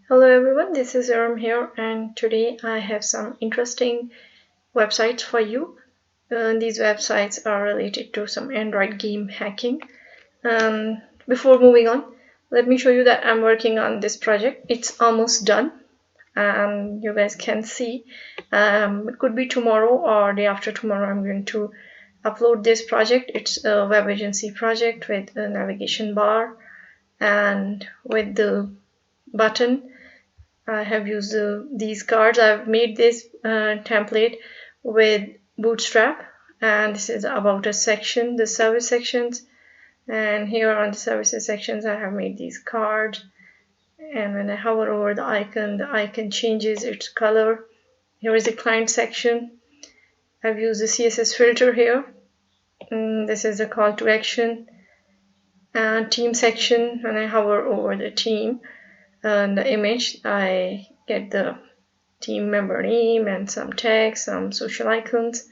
Hello everyone, this is Aram here, and today I have some interesting websites for you. These websites are related to some Android game hacking. Before moving on, let me show you that I'm working on this project. It's almost done. You guys can see it could be tomorrow or day after tomorrow I'm going to upload this project. It's a web agency project with a navigation bar and with the button. I have used these cards. I've made this template with Bootstrap, and this is about a section, the service sections. And here on the services sections, I have made these cards. And when I hover over the icon changes its color. Here is the client section. I've used the CSS filter here. This is the call to action. And team section, when I hover over the team, the image, I get the team member name and some text, some social icons.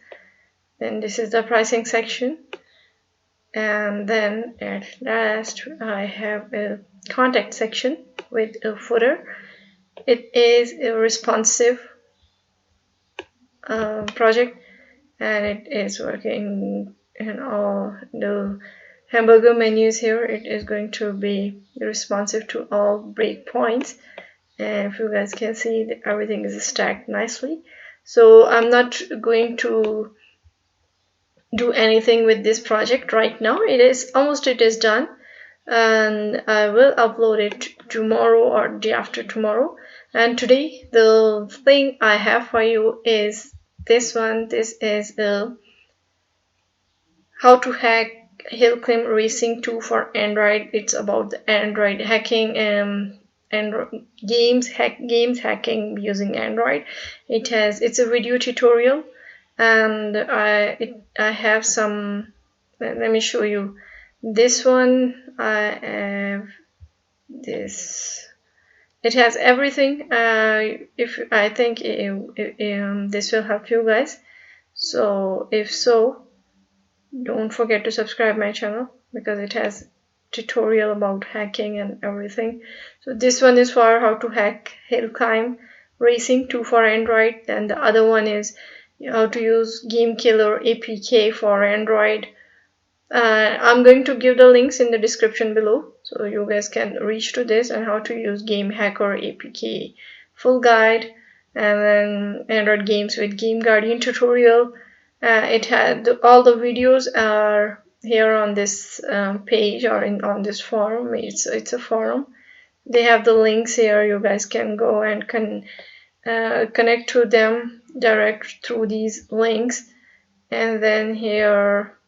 Then this is the pricing section, and then at last I have a contact section with a footer. It is a responsive project, and it is working in all the hamburger menus here. It is going to be responsive to all breakpoints, and if you guys can see that everything is stacked nicely. So I'm not going to do anything with this project right now. It is done, and I will upload it tomorrow or day after tomorrow. And today the thing I have for you is this one. This is how to hack Hill Climb Racing 2 for Android. It's about the Android hacking and games hacking using Android. It's a video tutorial, and I have some. Let me show you this one. I have this. It has everything. If I think this will help you guys. So if so, don't forget to subscribe my channel, because it has tutorial about hacking and everything. So this one is for how to hack Hill Climb Racing 2 for Android, and the other one is how to use Game Killer APK for Android. I'm going to give the links in the description below, so you guys can reach to this, and how to use Game Hacker APK full guide, and then Android games with Game Guardian tutorial. It had all the videos are here on this page, or on this forum. It's a forum. They have the links here. You guys can go and connect to them direct through these links. And then here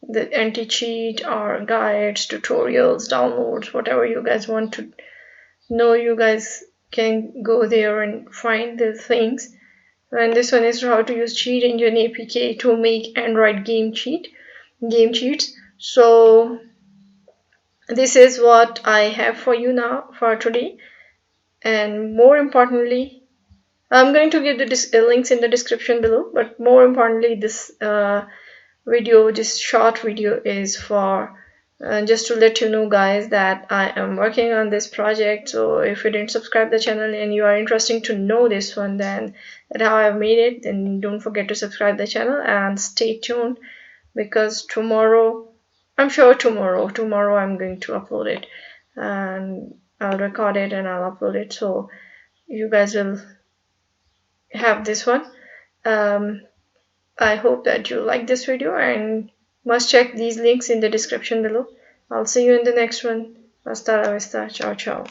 the anti-cheat or guides, tutorials, downloads, whatever you guys want to know, you guys can go there and find the things. And this one is how to use Cheat Engine APK to make Android game cheats. So this is what I have for you now for today. And more importantly, I'm going to give the links in the description below, but more importantly, this short video is for just to let you know, guys, that I am working on this project. So if you didn't subscribe the channel and you are interested to know this one, then that how I've made it, then don't forget to subscribe the channel and stay tuned, because tomorrow I'm going to upload it, and I'll record it and I'll upload it, so you guys will have this one. I hope that you like this video, and must check these links in the description below. I'll see you in the next one. Hasta la vista. Ciao, ciao.